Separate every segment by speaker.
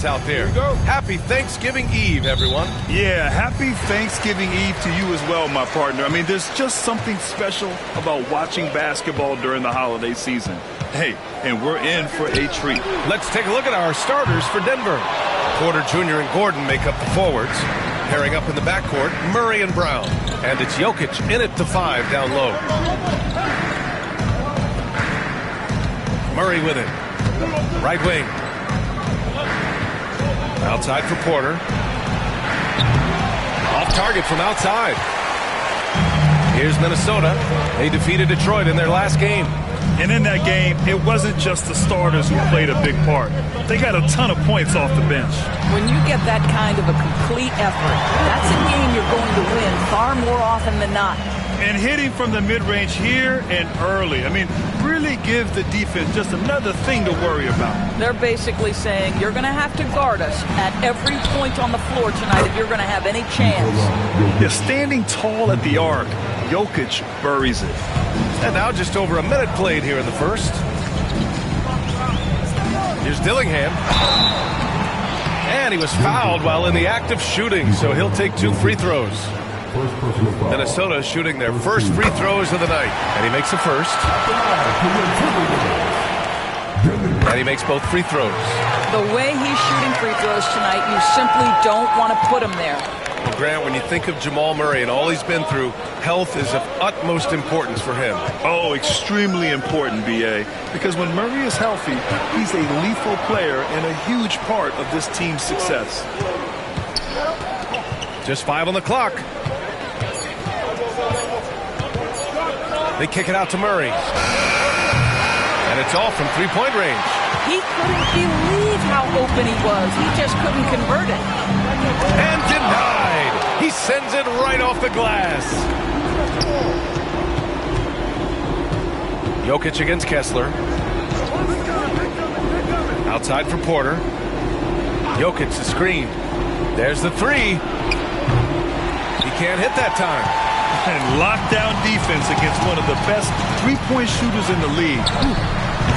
Speaker 1: out there. Happy Thanksgiving Eve, everyone.
Speaker 2: Yeah, happy Thanksgiving Eve to you as well, my partner. I mean, there's just something special about watching basketball during the holiday season. Hey, and we're in for a treat.
Speaker 1: Let's take a look at our starters for Denver. Porter Jr. and Gordon make up the forwards. Pairing up in the backcourt, Murray and Brown. And it's Jokic in at the 5 down low. Murray with it. Right wing. Outside for Porter. Off target from outside. Here's Minnesota. They defeated Detroit in their last game.
Speaker 2: And in that game, it wasn't just the starters who played a big part. They got a ton of points off the bench.
Speaker 3: When you get that kind of a complete effort, that's a game you're going to win far more often than not.
Speaker 2: And hitting from the mid-range here and early. I mean, really give the defense just another thing to worry about.
Speaker 3: They're basically saying you're going to have to guard us at every point on the floor tonight if you're going to have any chance.
Speaker 2: Yeah, standing tall at the arc, Jokic buries it.
Speaker 1: And now just over a minute played here in the first. Here's Dillingham. And he was fouled while in the act of shooting, so he'll take 2 free throws. Minnesota shooting their first free throws of the night. And he makes the first. And he makes both free throws.
Speaker 3: The way he's shooting free throws tonight, you simply don't want to put him there.
Speaker 1: Well, Grant, when you think of Jamal Murray and all he's been through, health is of utmost importance for him.
Speaker 2: Oh, extremely important, B.A. Because when Murray is healthy, he's a lethal player and a huge part of this team's success.
Speaker 1: Just 5 on the clock. They kick it out to Murray. And it's all from three-point range.
Speaker 3: He couldn't believe how open he was. He just couldn't convert it.
Speaker 1: And denied. He sends it right off the glass. Jokic against Kessler. Outside for Porter. Jokic the screen. There's the 3. He can't hit that time.
Speaker 2: And lockdown defense against one of the best three-point shooters in the league.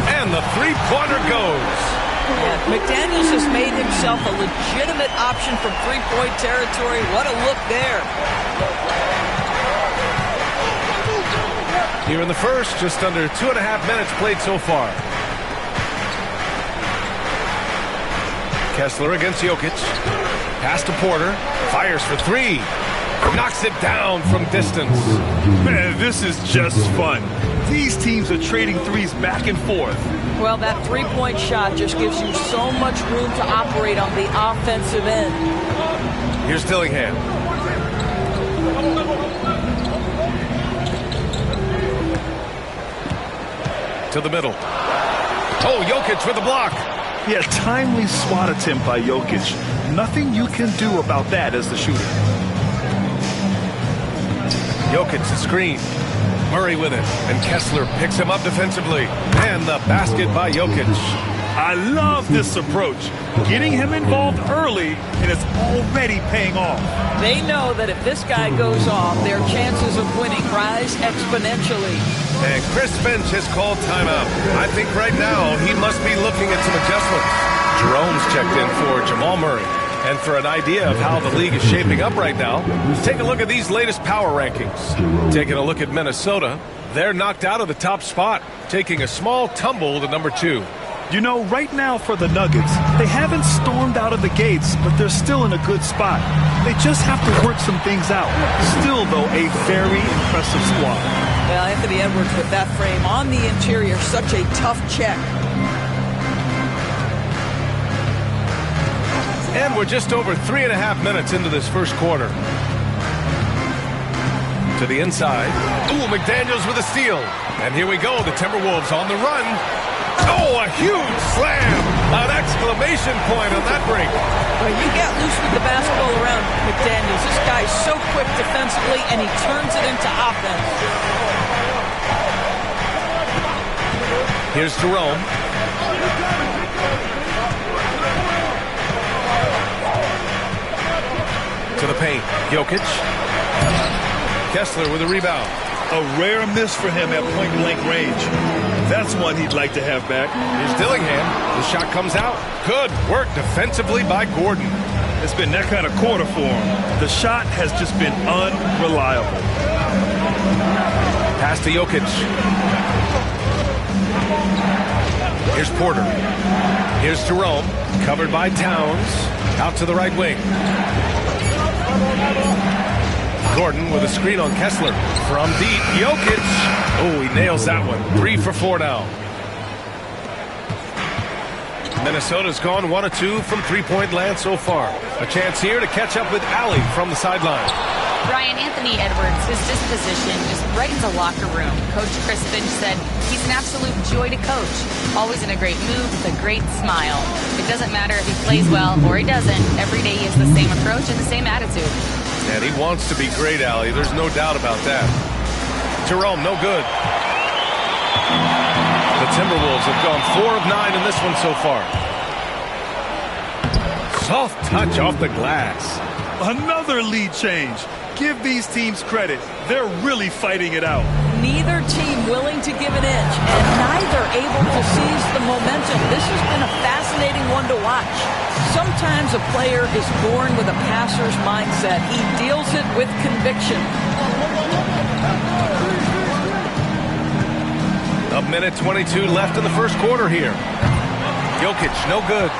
Speaker 1: And the three-pointer goes.
Speaker 3: Yeah, McDaniels has made himself a legitimate option from three-point territory. What a look there.
Speaker 1: Here in the first, just under 2.5 minutes played so far. Kessler against Jokic. Pass to Porter. Fires for 3. Knocks it down from distance.
Speaker 2: Man, this is just fun. These teams are trading threes back and forth.
Speaker 3: Well, that three-point shot just gives you so much room to operate on the offensive end.
Speaker 1: Here's Dillingham. To the middle. Oh, Jokic with the block.
Speaker 2: Yeah, timely swat attempt by Jokic. Nothing you can do about that as the shooter.
Speaker 1: Jokic the screen. Murray with it. And Kessler picks him up defensively. And the basket by Jokic.
Speaker 2: I love this approach. Getting him involved early, and it's already paying off.
Speaker 3: They know that if this guy goes off, their chances of winning rise exponentially.
Speaker 1: And Chris Finch has called timeout. I think right now he must be looking at some adjustments. Jerome's checked in for Jamal Murray. And for an idea of how the league is shaping up right now, take a look at these latest power rankings. Taking a look at Minnesota, they're knocked out of the top spot, taking a small tumble to number 2.
Speaker 2: You know, right now for the Nuggets, they haven't stormed out of the gates, but they're still in a good spot. They just have to work some things out. Still, though, a very impressive squad.
Speaker 3: Well, Anthony Edwards with that frame on the interior, such a tough check.
Speaker 1: And we're just over 3.5 minutes into this first quarter. To the inside. Ooh, McDaniels with a steal. And here we go, the Timberwolves on the run. Oh, a huge slam! An exclamation point on that break.
Speaker 3: Well, you get loose with the basketball around McDaniels. This guy's so quick defensively, and he turns it into offense.
Speaker 1: Here's Jerome. To the paint. Jokic. Kessler with a rebound.
Speaker 2: A rare miss for him at point-blank range. That's one he'd like to have back.
Speaker 1: Here's Dillingham. The shot comes out. Good work defensively by Gordon.
Speaker 2: It's been that kind of quarter for him. The shot has just been unreliable.
Speaker 1: Pass to Jokic. Here's Porter. Here's Jerome. Covered by Towns. Out to the right wing. Gordon with a screen on Kessler. From deep. Jokic. Oh, he nails that one. 3 for 4 now. Minnesota's gone 1 of 2 from three-point land so far. A chance here to catch up with Allie from the sideline.
Speaker 4: Brian, Anthony Edwards, his disposition just brightens a locker room. Coach Chris Finch said he's an absolute joy to coach. Always in a great mood with a great smile. It doesn't matter if he plays well or he doesn't. Every day he has the same approach and the same attitude.
Speaker 1: And he wants to be great, Allie. There's no doubt about that. Jerome, no good. The Timberwolves have gone 4 of 9 in this one so far. Soft touch off the glass.
Speaker 2: Another lead change. Give these teams credit. They're really fighting it out.
Speaker 3: Neither team willing to give an inch, and neither able to seize the momentum. This has been a fascinating one to watch. Sometimes a player is born with a passer's mindset. He deals it with conviction.
Speaker 1: A minute 22 left in the first quarter here. Jokic, no good.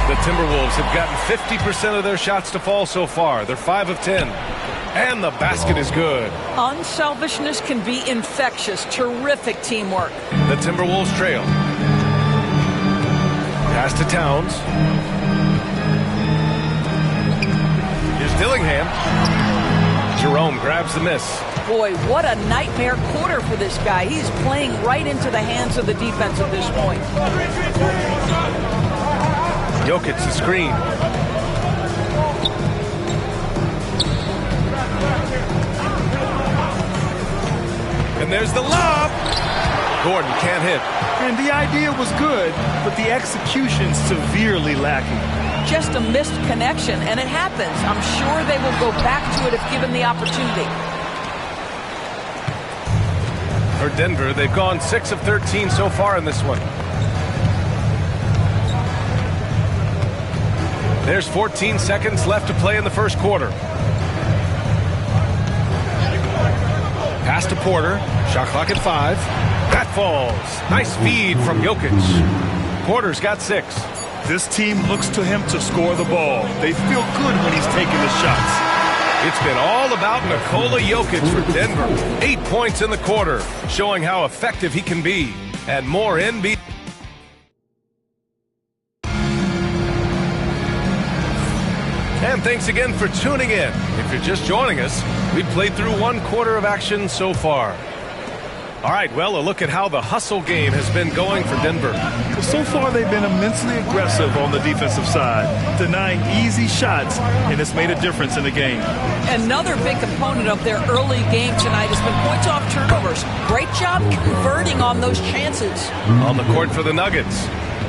Speaker 1: The Timberwolves have gotten 50% of their shots to fall so far. They're 5 of 10. And the basket is good.
Speaker 3: Unselfishness can be infectious. Terrific teamwork.
Speaker 1: The Timberwolves trail. Pass to Towns. Here's Dillingham. Jerome grabs the miss.
Speaker 3: Boy, what a nightmare quarter for this guy. He's playing right into the hands of the defense at this point.
Speaker 1: Jokic, the screen. And there's the lob. Gordon can't hit.
Speaker 2: And the idea was good, but the execution severely lacking.
Speaker 3: Just a missed connection, and it happens. I'm sure they will go back to it if given the opportunity.
Speaker 1: For Denver, they've gone 6 of 13 so far in this one. There's 14 seconds left to play in the first quarter. Pass to Porter. Shot clock at 5. That falls. Nice feed from Jokic. Porter's got 6.
Speaker 2: This team looks to him to score the ball. They feel good when he's taking the shots.
Speaker 1: It's been all about Nikola Jokic for Denver. 8 points in the quarter, showing how effective he can be. And more NBA. And thanks again for tuning in. If you're just joining us, we've played through 1 quarter of action so far. All right, well, a look at how the hustle game has been going for Denver.
Speaker 2: So far, they've been immensely aggressive on the defensive side, denying easy shots, and it's made a difference in the game.
Speaker 3: Another big component of their early game tonight has been points off turnovers. Great job converting on those chances.
Speaker 1: On the court for the Nuggets,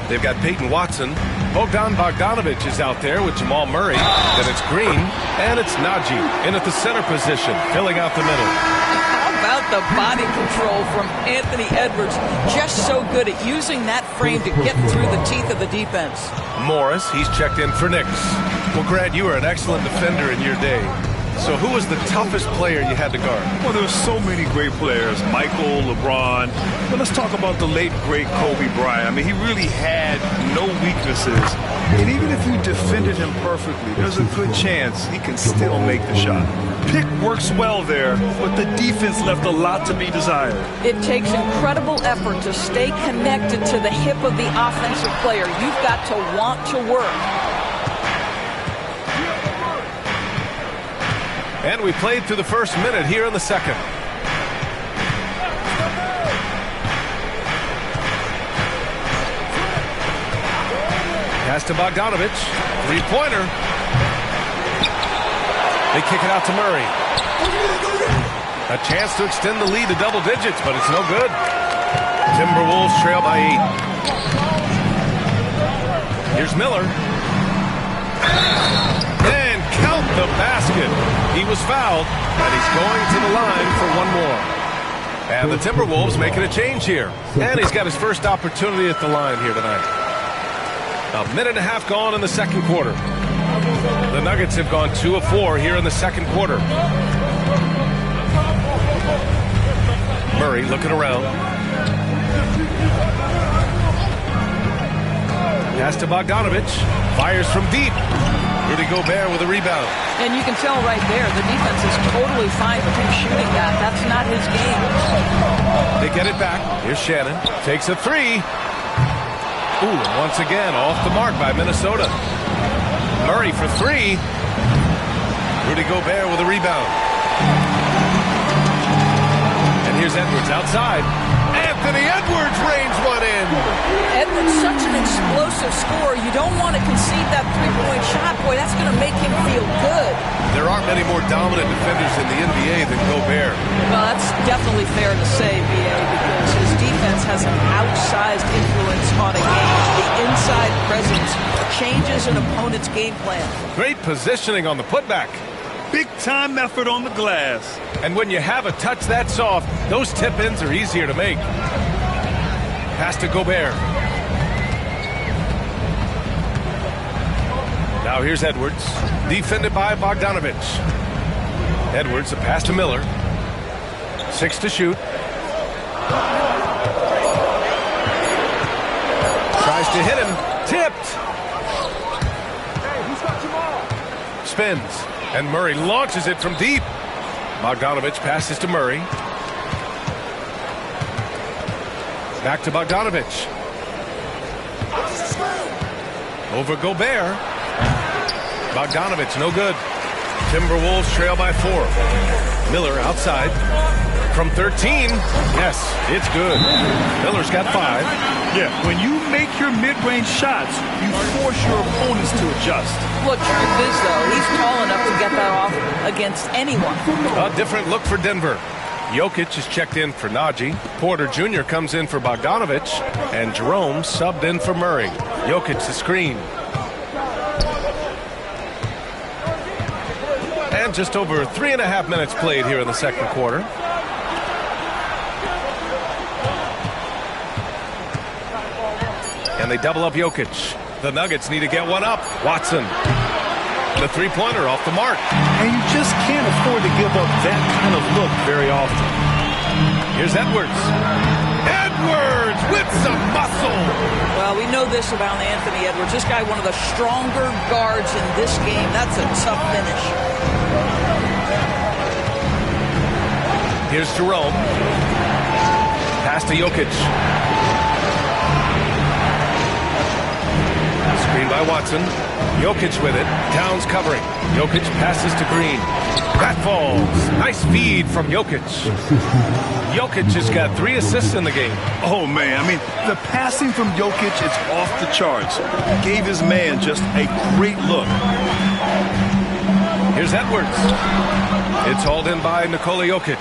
Speaker 1: they've got Peyton Watson. Bogdan Bogdanovic is out there with Jamal Murray. Then it's Green, and it's Najee in at the center position, filling out the middle.
Speaker 3: How about the body control from Anthony Edwards? Just so good at using that frame to get through the teeth of the defense.
Speaker 1: Morris, he's checked in for Knicks. Well, Grant, you were an excellent defender in your day. So who was the toughest player you had to guard?
Speaker 2: Well, there's so many great players. Michael, LeBron. But let's talk about the late, great Kobe Bryant. I mean, he really had no weaknesses. And even if you defended him perfectly, there's a good chance he can still make the shot. Pick works well there, but the defense left a lot to be desired.
Speaker 3: It takes incredible effort to stay connected to the hip of the offensive player. You've got to want to work.
Speaker 1: And we played through the first minute here in the second. Pass to Bogdanovic. Three-pointer. They kick it out to Murray. A chance to extend the lead to double digits, but it's no good. Timberwolves trail by 8. Here's Miller. And count the basket. He was fouled, and he's going to the line for one more. And the Timberwolves making a change here. And he's got his first opportunity at the line here tonight. A minute and a half gone in the second quarter. The Nuggets have gone 2 of 4 here in the second quarter. Murray looking around. Pass to Bogdanovich. Fires from deep. Rudy Gobert with a rebound.
Speaker 3: And you can tell right there, the defense is totally fine with him shooting that. That's not his game.
Speaker 1: They get it back. Here's Shannon. Takes a three. Ooh, and once again, off the mark by Minnesota. Murray for three. Rudy Gobert with a rebound. And here's Edwards outside. Anthony Edwards rains one in.
Speaker 3: Edwards, such an explosive scorer. You don't want to concede that three-point shot. Boy, that's going to make him feel good.
Speaker 1: There aren't many more dominant defenders in the NBA than Gobert.
Speaker 3: Well, that's definitely fair to say, B.A., because his defense has an outsized influence on a game. The inside presence changes an opponent's game plan.
Speaker 1: Great positioning on the putback.
Speaker 2: Big-time effort on the glass.
Speaker 1: And when you have a touch that soft, those tip-ins are easier to make. Pass to Gobert. Now here's Edwards. Defended by Bogdanovich. Edwards, a pass to Miller. 6 to shoot. Tries to hit him. Tipped. Spins. And Murray launches it from deep. Bogdanovich passes to Murray. Back to Bogdanovich. Over Gobert. Bogdanovich, no good. Timberwolves trail by 4. Miller outside. From 13. Yes, it's good. Miller's got 5.
Speaker 2: Yeah, when you make your mid-range shots, you force your opponents to adjust.
Speaker 3: Well, truth is, though, he's tall enough to get that off against anyone.
Speaker 1: A different look for Denver. Jokic is checked in for Najee. Porter Jr. comes in for Bogdanovich. And Jerome subbed in for Murray. Jokic the screen. And just over 3.5 minutes played here in the second quarter. And they double up Jokic. The Nuggets need to get one up. Watson. The three-pointer off the mark.
Speaker 2: And you just can't afford to give up that kind of look very often.
Speaker 1: Here's Edwards. Edwards with some muscle.
Speaker 3: Well, we know this about Anthony Edwards. This guy, one of the stronger guards in this game. That's a tough finish.
Speaker 1: Here's Jerome. Pass to Jokic. Screen by Watson. Jokic with it. Towns covering. Jokic passes to Green. That falls. Nice feed from Jokic. Jokic has got 3 assists in the game.
Speaker 2: Oh, man. I mean, the passing from Jokic is off the charts. Gave his man just a great look.
Speaker 1: Here's Edwards. It's hauled in by Nikola Jokic.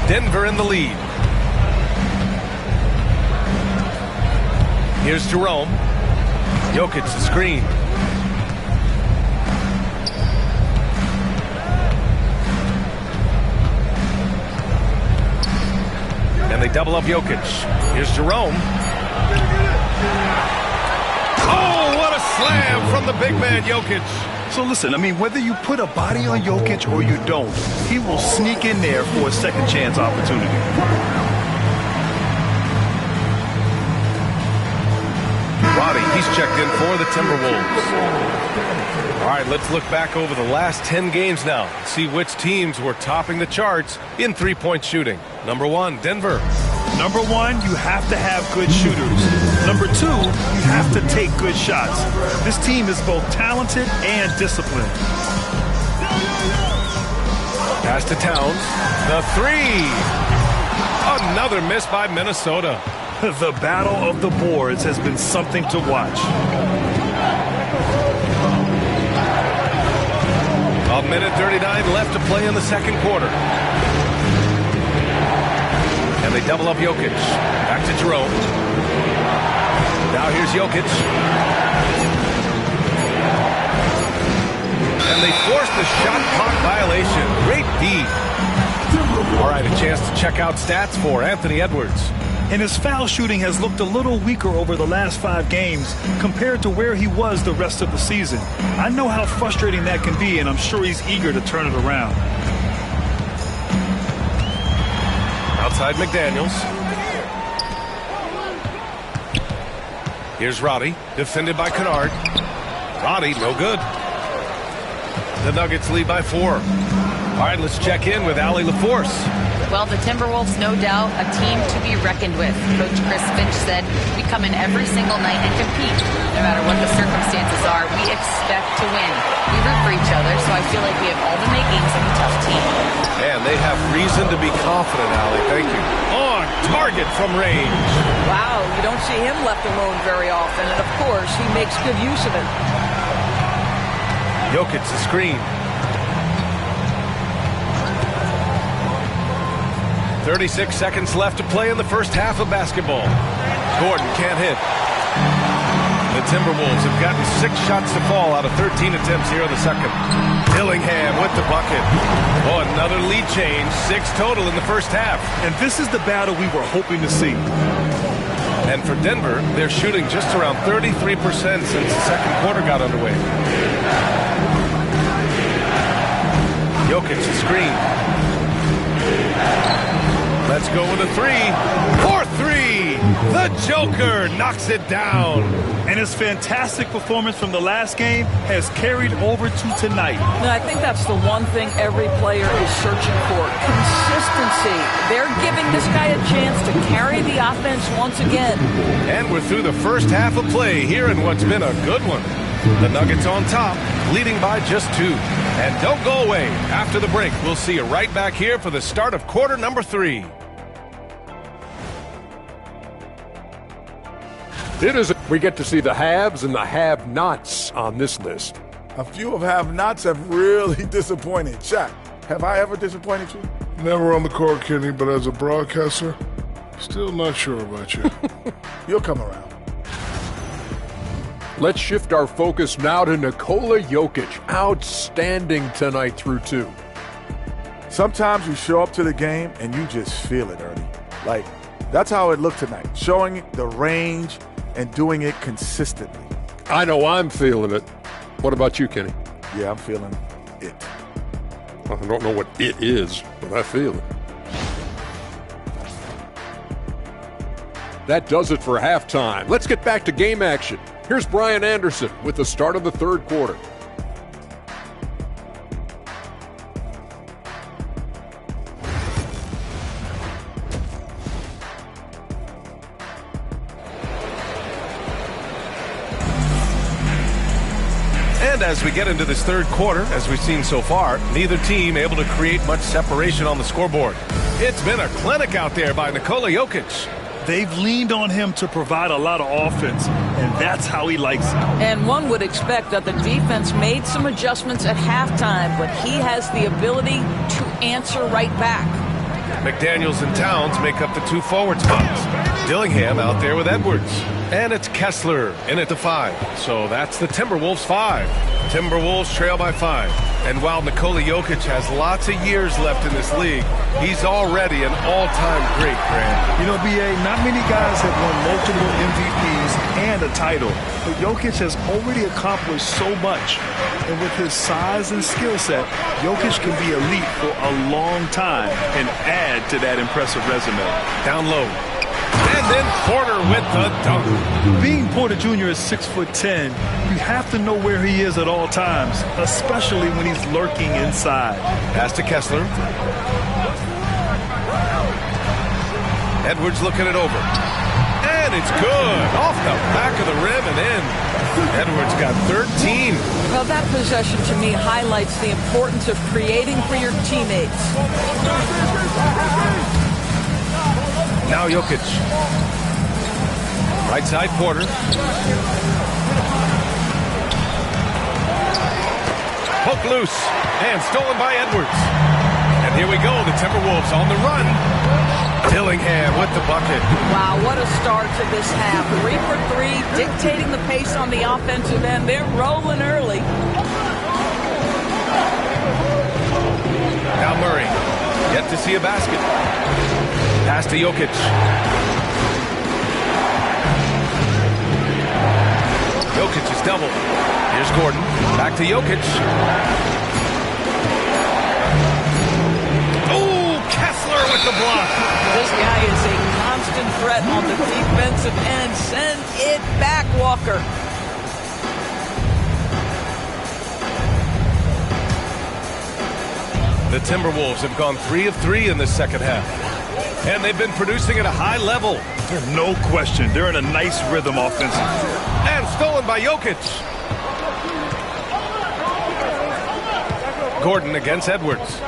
Speaker 1: Denver in the lead. Here's Jerome. Jokic the screen. And they double up Jokic. Here's Jerome. Oh, what a slam from the big man Jokic.
Speaker 2: So listen, I mean, whether you put a body on Jokic or you don't, he will sneak in there for a second chance opportunity.
Speaker 1: Roddy, he's checked in for the Timberwolves. All right, let's look back over the last 10 games now. See which teams were topping the charts in three-point shooting. Number 1, Denver.
Speaker 2: Number 1, you have to have good shooters. Number 2, you have to take good shots. This team is both talented and disciplined.
Speaker 1: Pass to Towns. The 3. Another miss by Minnesota.
Speaker 2: The battle of the boards has been something to watch.
Speaker 1: A minute 39 left to play in the second quarter. And they double up Jokic. Back to Jerome. Now here's Jokic. And they force the shot clock violation. Great D. All right, a chance to check out stats for Anthony Edwards.
Speaker 2: And his foul shooting has looked a little weaker over the last 5 games compared to where he was the rest of the season. I know how frustrating that can be, and I'm sure he's eager to turn it around.
Speaker 1: Outside McDaniels. Here's Roddy, defended by Kennard. Roddy, no good. The Nuggets lead by 4. All right, let's check in with Allie LaForce.
Speaker 4: Well, the Timberwolves, no doubt, a team to be reckoned with. Coach Chris Finch said, we come in every single night and compete. No matter what the circumstances are, we expect to win. We root for each other, so I feel like we have all the makings of a tough team.
Speaker 1: And they have reason to be confident, Allie. Thank you. On target from range.
Speaker 3: Wow, you don't see him left alone very often, and of course, he makes good use of it.
Speaker 1: Jokic the screen. 36 seconds left to play in the first half of basketball. Gordon can't hit. The Timberwolves have gotten 6 shots to fall out of 13 attempts here in the second. Dillingham with the bucket. Oh, another lead change. 6 total in the first half.
Speaker 2: And this is the battle we were hoping to see.
Speaker 1: And for Denver, they're shooting just around 33% since the second quarter got underway. Jokic the screen. Let's go with a 3. For 3! The Joker knocks it down.
Speaker 2: And his fantastic performance from the last game has carried over to tonight.
Speaker 3: And I think that's the one thing every player is searching for. Consistency. They're giving this guy a chance to carry the offense once again.
Speaker 1: And we're through the first half of play here in what's been a good one. The Nuggets on top, leading by just 2. And don't go away. After the break, we'll see you right back here for the start of quarter number 3.
Speaker 5: We get to see the haves and the have-nots on this list.
Speaker 6: A few of have-nots have really disappointed. Shaq, have I ever disappointed you?
Speaker 7: Never on the court, Kenny, but as a broadcaster, still not sure about you.
Speaker 6: You'll come around.
Speaker 5: Let's shift our focus now to Nikola Jokic. Outstanding tonight through 2.
Speaker 6: Sometimes you show up to the game and you just feel it, Ernie. Like, that's how it looked tonight. Showing the range and doing it consistently.
Speaker 5: I know I'm feeling it. What about you, Kenny?
Speaker 6: Yeah, I'm feeling it.
Speaker 5: I don't know what it is, but I feel it. That does it for halftime. Let's get back to game action. Here's Brian Anderson with the start of the third quarter.
Speaker 1: And as we get into this third quarter, as we've seen so far, neither team able to create much separation on the scoreboard. It's been a clinic out there by Nikola Jokic.
Speaker 2: They've leaned on him to provide a lot of offense, and that's how he likes it.
Speaker 3: And one would expect that the defense made some adjustments at halftime, but he has the ability to answer right back.
Speaker 1: McDaniels and Towns make up the 2 forward spots. Dillingham out there with Edwards. And it's Kessler in at the 5. So that's the Timberwolves 5. Timberwolves trail by 5. And while Nikola Jokic has lots of years left in this league, he's already an all-time great, Grant.
Speaker 2: You know, B.A., not many guys have won multiple MVPs and a title. But Jokic has already accomplished so much. And with his size and skill set, Jokic can be elite for a long time and add to that impressive resume.
Speaker 1: Down low. And then Porter with the dunk.
Speaker 2: Being Porter Jr. is 6'10", you have to know where he is at all times, especially when he's lurking inside.
Speaker 1: Pass to Kessler. Edwards looking it over. And it's good. Off the back of the rim and in. Edwards got 13.
Speaker 3: Well, that possession to me highlights the importance of creating for your teammates.
Speaker 1: Now Jokic. Right side Porter. Hook loose. And stolen by Edwards. And here we go. The Timberwolves on the run. Dillingham with the bucket.
Speaker 3: Wow, what a start to this half. 3 for 3, dictating the pace on the offensive end. They're rolling early.
Speaker 1: Now Murray. Yet to see a basket. Pass to Jokic. Jokic is doubled. Here's Gordon. Back to Jokic. Oh, Kessler with the block.
Speaker 3: This guy is a constant threat on the defensive end. Send it back, Walker.
Speaker 1: The Timberwolves have gone 3 of 3 in the second half. And they've been producing at a high level.
Speaker 2: No question. They're in a nice rhythm offensively.
Speaker 1: And stolen by Jokic. Gordon against Edwards.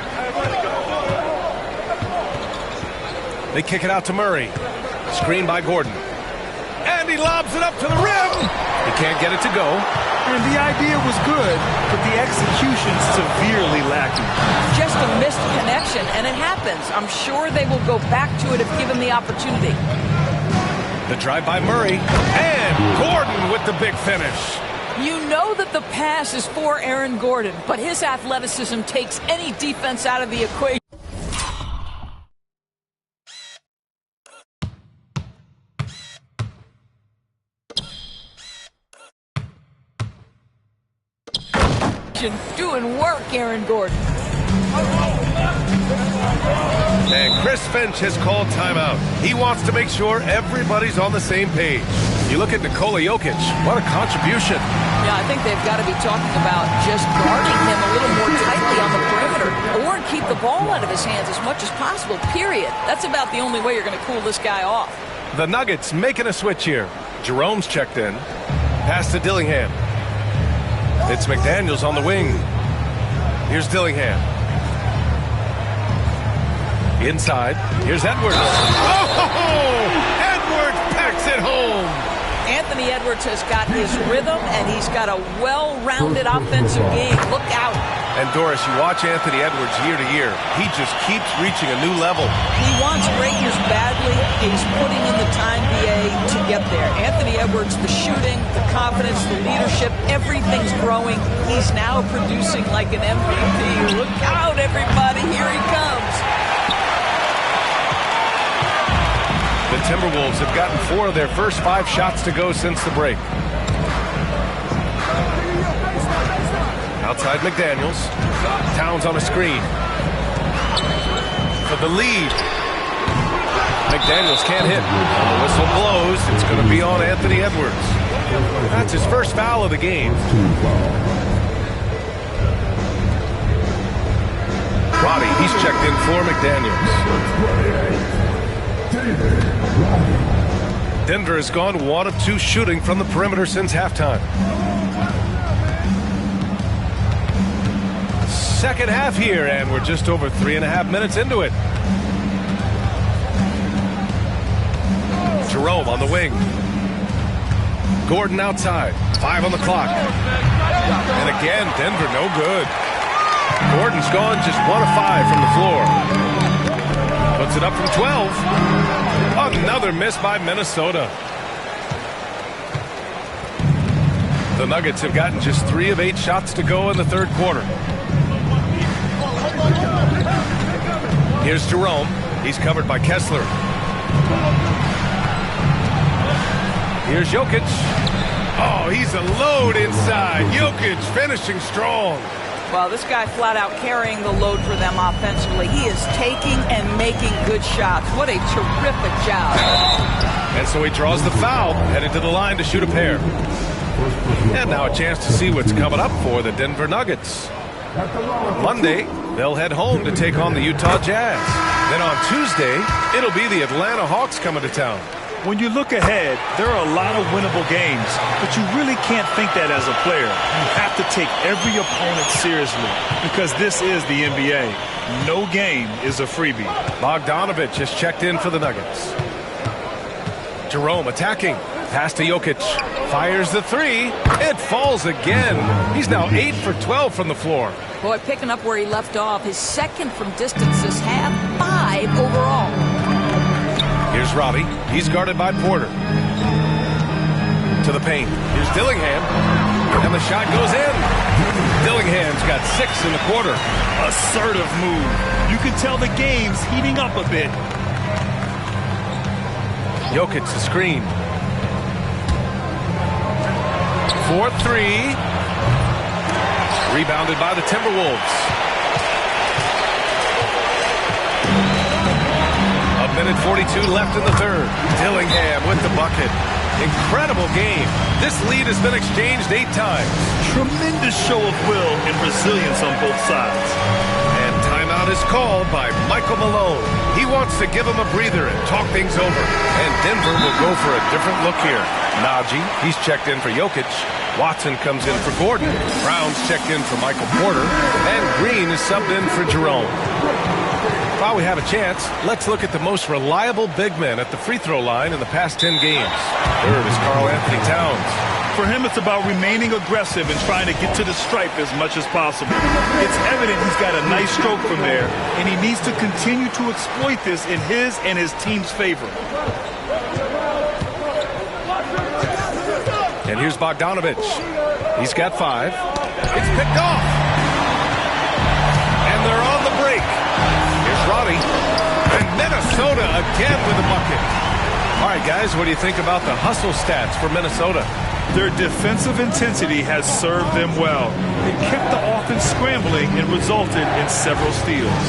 Speaker 1: They kick it out to Murray. Screen by Gordon. And he lobs it up to the rim. He can't get it to go.
Speaker 2: And the idea was good, but the execution severely lacking.
Speaker 3: Just a missed connection, and it happens. I'm sure they will go back to it if given the opportunity.
Speaker 1: The drive by Murray. And Gordon with the big finish.
Speaker 3: You know that the pass is for Aaron Gordon, but his athleticism takes any defense out of the equation. Doing work, Aaron Gordon.
Speaker 1: And Chris Finch has called timeout. He wants to make sure everybody's on the same page. You look at Nikola Jokic. What a contribution.
Speaker 3: Yeah, I think they've got to be talking about just guarding him a little more tightly on the perimeter or keep the ball out of his hands as much as possible, period. That's about the only way you're going to cool this guy off.
Speaker 1: The Nuggets making a switch here. Jerome's checked in. Pass to Dillingham. It's McDaniels on the wing. Here's Dillingham. Inside. Here's Edwards. Oh! Edwards packs it home.
Speaker 3: Anthony Edwards has got his rhythm, and he's got a well-rounded offensive game. Look out.
Speaker 1: And Doris, you watch Anthony Edwards year to year. He just keeps reaching a new level.
Speaker 3: He wants greatness badly. He's putting in the time, BA, to get there. Anthony Edwards, the shooting, the confidence, the leadership, everything's growing. He's now producing like an MVP. Look out, everybody. Here he comes.
Speaker 1: The Timberwolves have gotten 4 of their first 5 shots to go since the break. Outside McDaniels. Towns on a screen. For the lead. McDaniels can't hit. The whistle blows. It's going to be on Anthony Edwards. That's his first foul of the game. Roddy, he's checked in for McDaniels. Denver has gone 1 of 2 shooting from the perimeter since halftime. Second half here, and we're just over 3.5 minutes into it. Jerome on the wing. Gordon outside. 5 on the clock. And again, Denver no good. Gordon's gone just 1 of 5 from the floor. Puts it up from 12. Another miss by Minnesota. The Nuggets have gotten just 3 of 8 shots to go in the third quarter. Here's Jerome. He's covered by Kessler. Here's Jokic. Oh, he's a load inside. Jokic finishing strong.
Speaker 3: Well, this guy flat out carrying the load for them offensively. He is taking and making good shots. What a terrific job.
Speaker 1: And so he draws the foul, headed to the line to shoot a pair. And now a chance to see what's coming up for the Denver Nuggets. Monday, they'll head home to take on the Utah Jazz. Then on Tuesday, it'll be the Atlanta Hawks coming to town.
Speaker 2: When you look ahead, there are a lot of winnable games, but you really can't think that as a player. You have to take every opponent seriously because this is the NBA. No game is a freebie.
Speaker 1: Bogdanovich has checked in for the Nuggets. Jerome attacking. Pass to Jokic. Fires the 3. It falls again. He's now 8 for 12 from the floor.
Speaker 3: Boy, picking up where he left off. His second from distance this half, 5 overall.
Speaker 1: Here's Robbie. He's guarded by Porter. To the paint. Here's Dillingham. And the shot goes in. Dillingham's got 6 in the quarter.
Speaker 2: Assertive move. You can tell the game's heating up a bit.
Speaker 1: Jokic the screen. 4-3. Rebounded by the Timberwolves. A minute 42 left in the third. Dillingham with the bucket. Incredible game. This lead has been exchanged 8 times.
Speaker 2: Tremendous show of will and resilience on both sides.
Speaker 1: And timeout is called by Michael Malone. He wants to give him a breather and talk things over. And Denver will go for a different look here. Najee, he's checked in for Jokic. Watson comes in for Gordon. Brown's checked in for Michael Porter. And Green is subbed in for Jerome. While we have a chance, let's look at the most reliable big men at the free throw line in the past 10 games. Third is Karl Anthony Towns.
Speaker 2: For him, it's about remaining aggressive and trying to get to the stripe as much as possible. It's evident he's got a nice stroke from there, and he needs to continue to exploit this in his and his team's favor.
Speaker 1: And here's Bogdanovich. He's got 5. It's picked off. And they're on the break. Here's Roddy. And Minnesota again with a bucket. All right, guys, what do you think about the hustle stats for Minnesota?
Speaker 2: Their defensive intensity has served them well. It kept the offense scrambling and resulted in several steals.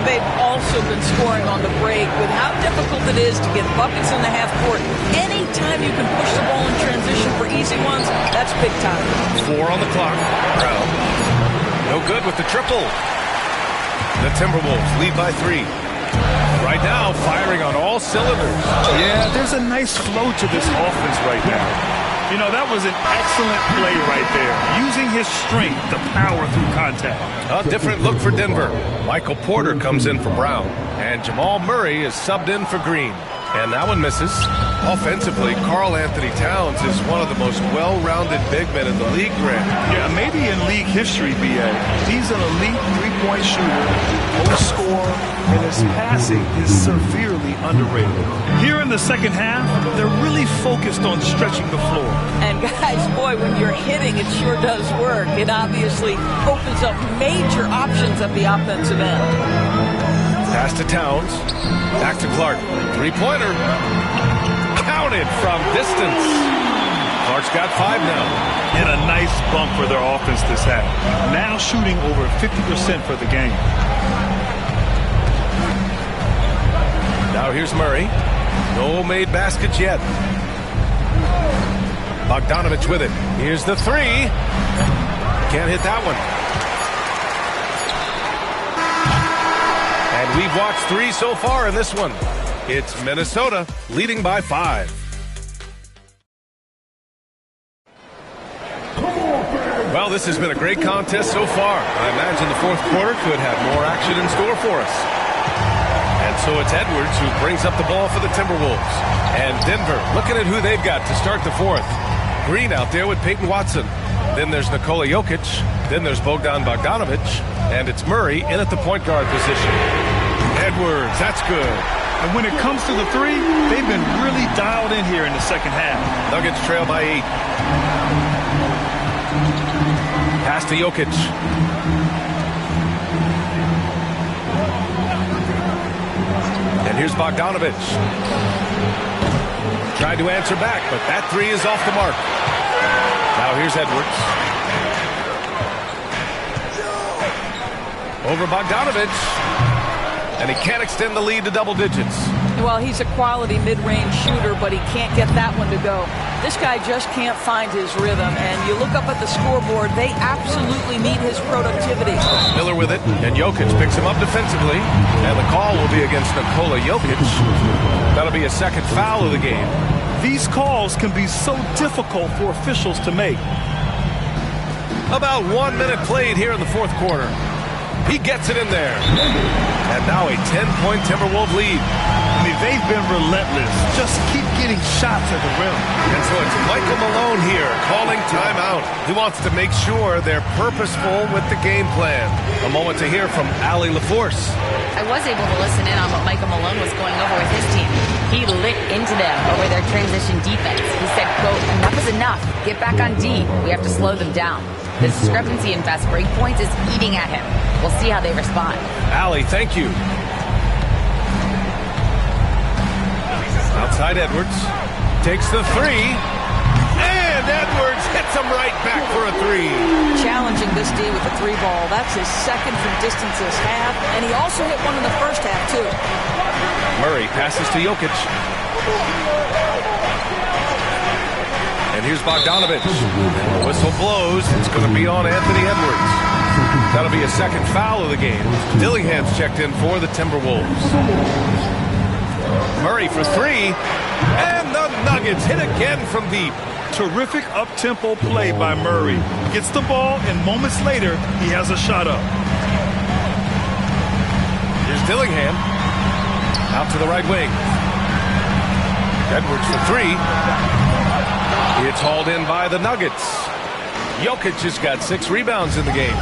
Speaker 3: They've also been scoring on the break. With how difficult it is to get buckets in the half court, anytime you can push the ball in transition for easy ones, that's big time.
Speaker 1: 4 on the clock. Brown. No good with the triple. The Timberwolves lead by 3. Right now, firing on all cylinders.
Speaker 2: Yeah, there's a nice flow to this offense right now. You know, that was an excellent play right there. Using his strength to power through contact.
Speaker 1: A different look for Denver. Michael Porter comes in for Brown. And Jamal Murray is subbed in for Green. And that one misses. Offensively, Karl Anthony Towns is one of the most well-rounded big men in the league, Grant.
Speaker 2: Yeah, maybe in league history, B.A. He's an elite three-point shooter, post scorer, and his passing is severely underrated. Here in the second half, they're really focused on stretching the floor.
Speaker 3: And guys, boy, when you're hitting, it sure does work. It obviously opens up major options at the offensive end.
Speaker 1: Pass to Towns. Back to Clark. Three-pointer. Counted from distance. Clark's got 5 now.
Speaker 2: And a nice bump for their offense this half. Now shooting over 50% for the game.
Speaker 1: Now here's Murray. No made baskets yet. Bogdanovich with it. Here's the 3. Can't hit that one. And we've watched 3 so far in this one. It's Minnesota leading by 5. Well, this has been a great contest so far. I imagine the fourth quarter could have more action in store for us. And so it's Edwards who brings up the ball for the Timberwolves. And Denver looking at who they've got to start the fourth. Green out there with Peyton Watson. Then there's Nikola Jokic. Then there's Bogdanovich. And it's Murray in at the point guard position. Edwards, that's good.
Speaker 2: And when it comes to the 3, they've been really dialed in here in the second half.
Speaker 1: Nuggets trail by 8. Pass to Jokic. And here's Bogdanovich. Tried to answer back, but that 3 is off the mark. Now here's Edwards. Over Bogdanovich. And he can't extend the lead to double digits.
Speaker 3: Well, he's a quality mid-range shooter, but he can't get that one to go. This guy just can't find his rhythm. And you look up at the scoreboard, they absolutely need his productivity.
Speaker 1: Miller with it, and Jokic picks him up defensively. And the call will be against Nikola Jokic. That'll be a second foul of the game.
Speaker 2: These calls can be so difficult for officials to make.
Speaker 1: About 1 minute played here in the fourth quarter. He gets it in there. And now a 10-point Timberwolves lead.
Speaker 2: I mean, they've been relentless. Just keep getting shots at the rim.
Speaker 1: And so it's Michael Malone here calling timeout. He wants to make sure they're purposeful with the game plan. A moment to hear from Allie LaForce.
Speaker 4: I was able to listen in on what Michael Malone was going over with his team. He lit into them over their transition defense. He said, quote, "Enough is enough. Get back on D. We have to slow them down." The discrepancy in fast break points is eating at him. We'll see how they respond.
Speaker 1: Allie, thank you. Outside Edwards. Takes the three. And Edwards hits him right back for a three.
Speaker 3: Challenging this D with the three ball. That's his second from distance this half. And he also hit one in the first half, too.
Speaker 1: Murray passes to Jokic. And here's Bogdanovich. And the whistle blows. It's going to be on Anthony Edwards. That'll be a second foul of the game. Dillingham's checked in for the Timberwolves. Murray for three. And the Nuggets hit again from deep.
Speaker 2: Terrific up-tempo play by Murray. Gets the ball, and moments later, he has a shot up.
Speaker 1: Here's Dillingham. Out to the right wing. Edwards for three. It's hauled in by the Nuggets. Jokic has got 6 rebounds in the game.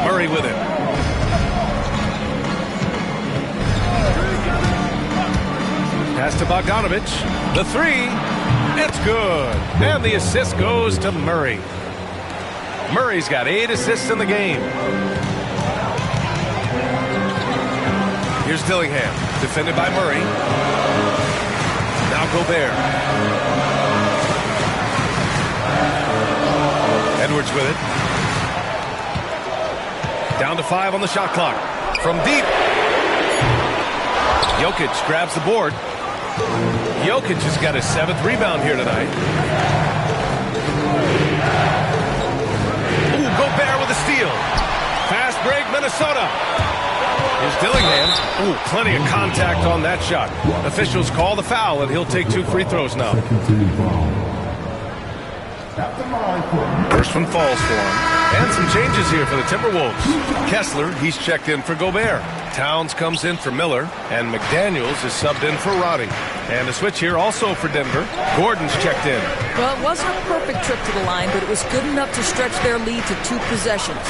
Speaker 1: Murray with it. Pass to Bogdanovich. The three. It's good. And the assist goes to Murray. Murray's got 8 assists in the game. Here's Dillingham. Defended by Murray. Now Gobert. Edwards with it. Down to 5 on the shot clock. From deep. Jokic grabs the board. Jokic has got his 7th rebound here tonight. Ooh, Gobert with a steal. Fast break, Minnesota. Here's Dillingham. Ooh, plenty of contact on that shot. Officials call the foul, and he'll take 2 free throws now. First one falls for him. And some changes here for the Timberwolves. Kessler, he's checked in for Gobert. Towns comes in for Miller, and McDaniels is subbed in for Roddy. And a switch here also for Denver. Gordon's checked in.
Speaker 3: Well, it wasn't a perfect trip to the line, but it was good enough to stretch their lead to 2 possessions.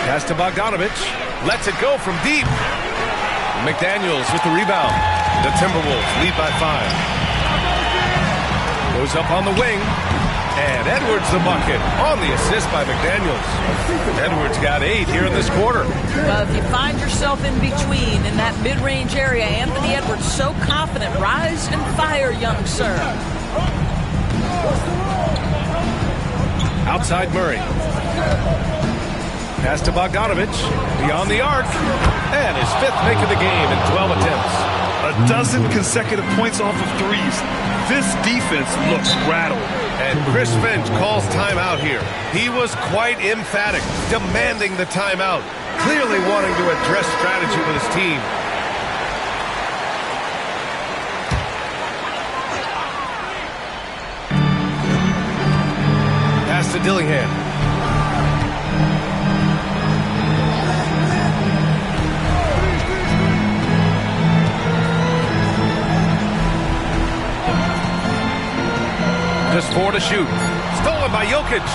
Speaker 1: Pass to Bogdanovich. Lets it go from deep. McDaniels with the rebound. The Timberwolves lead by 5. Goes up on the wing. And Edwards the bucket on the assist by McDaniels. Edwards got 8 here in this quarter.
Speaker 3: Well, if you find yourself in between in that mid-range area, Anthony Edwards so confident. Rise and fire, young sir.
Speaker 1: Outside Murray. Pass to Bogdanovich. Beyond the arc. And his 5th make of the game in 12 attempts.
Speaker 2: A dozen consecutive points off of threes. This defense looks rattled.
Speaker 1: And Chris Finch calls timeout here. He was quite emphatic, demanding the timeout, clearly wanting to address strategy with his team. Pass to Dillingham. Just 4 to shoot. Stolen by Jokic.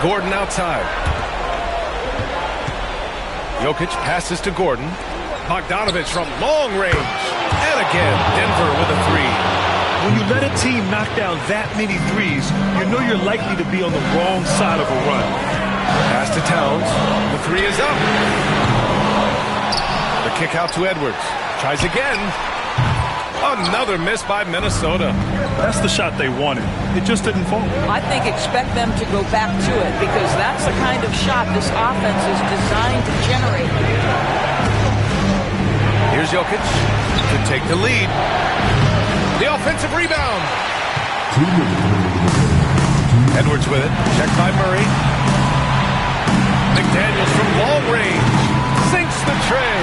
Speaker 1: Gordon outside. Jokic passes to Gordon. Bogdanovich from long range. And again, Denver with a 3.
Speaker 2: When you let a team knock down that many threes, you know you're likely to be on the wrong side of a run.
Speaker 1: Pass to Towns. The 3 is up. The kick out to Edwards. Tries again. Another miss by Minnesota.
Speaker 2: That's the shot they wanted. It just didn't fall.
Speaker 3: I think expect them to go back to it because that's the kind of shot this offense is designed to generate.
Speaker 1: Here's Jokic to take the lead. The offensive rebound. Edwards with it. Checked by Murray. McDaniels from long range. Sinks the tray.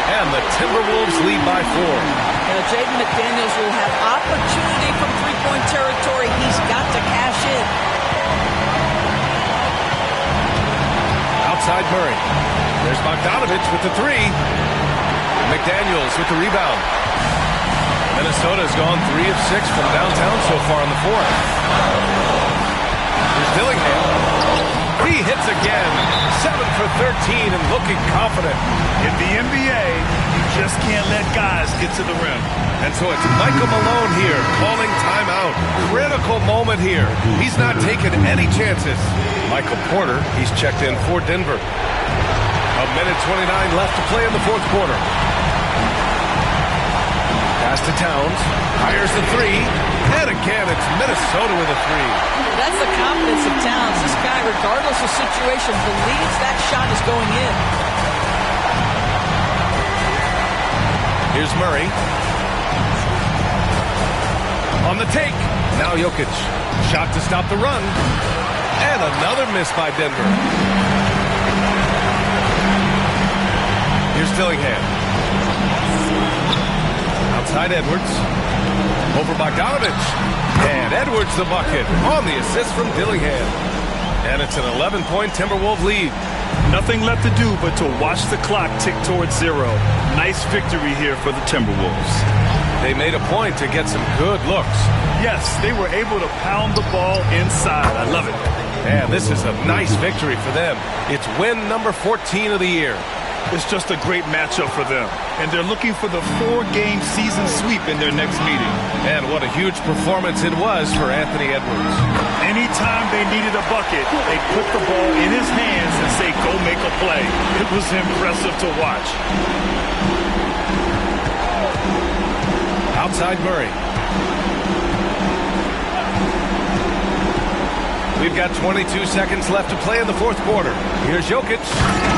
Speaker 1: And the Timberwolves lead by 4.
Speaker 3: Jaden McDaniels will have opportunity from three-point territory. He's got to cash in.
Speaker 1: Outside Murray. There's Bogdanovich with the 3. McDaniels with the rebound. Minnesota's gone 3 of 6 from downtown so far in the fourth. Here's Dillingham. He hits again. 7 for 13 and looking confident.
Speaker 2: In the NBA, you just can't let guys get to the rim.
Speaker 1: And so it's Michael Malone here calling timeout. Critical moment here. He's not taking any chances. Michael Porter, he's checked in for Denver. A minute 29 left to play in the fourth quarter. Pass to Towns. Fires the three. And again, it's Minnesota with a three.
Speaker 3: That's the confidence of Towns. This guy, regardless of situation, believes that shot is going in.
Speaker 1: Here's Murray. On the take. Now Jokic. Shot to stop the run. And another miss by Denver. Here's Dillingham. Outside Edwards. Over Bogdanovich. And Edwards the bucket on the assist from Dillingham. And it's an 11-point Timberwolves lead.
Speaker 2: Nothing left to do but to watch the clock tick towards 0. Nice victory here for the Timberwolves.
Speaker 1: They made a point to get some good looks.
Speaker 2: Yes, they were able to pound the ball inside. I love it.
Speaker 1: And this is a nice victory for them. It's win number 14 of the year.
Speaker 2: It's just a great matchup for them. And they're looking for the 4-game season sweep in their next meeting.
Speaker 1: And what a huge performance it was for Anthony Edwards.
Speaker 2: Anytime they needed a bucket, they put the ball in his hands and say, go make a play. It was impressive to watch.
Speaker 1: Outside Murray. We've got 22 seconds left to play in the fourth quarter. Here's Jokic.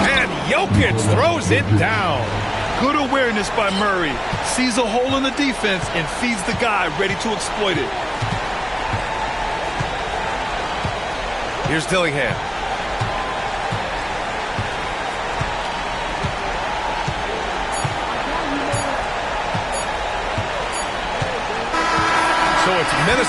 Speaker 1: And Jokic throws it down.
Speaker 2: Good awareness by Murray. Sees a hole in the defense and feeds the guy ready to exploit it.
Speaker 1: Here's Dillingham. So it's Minnesota.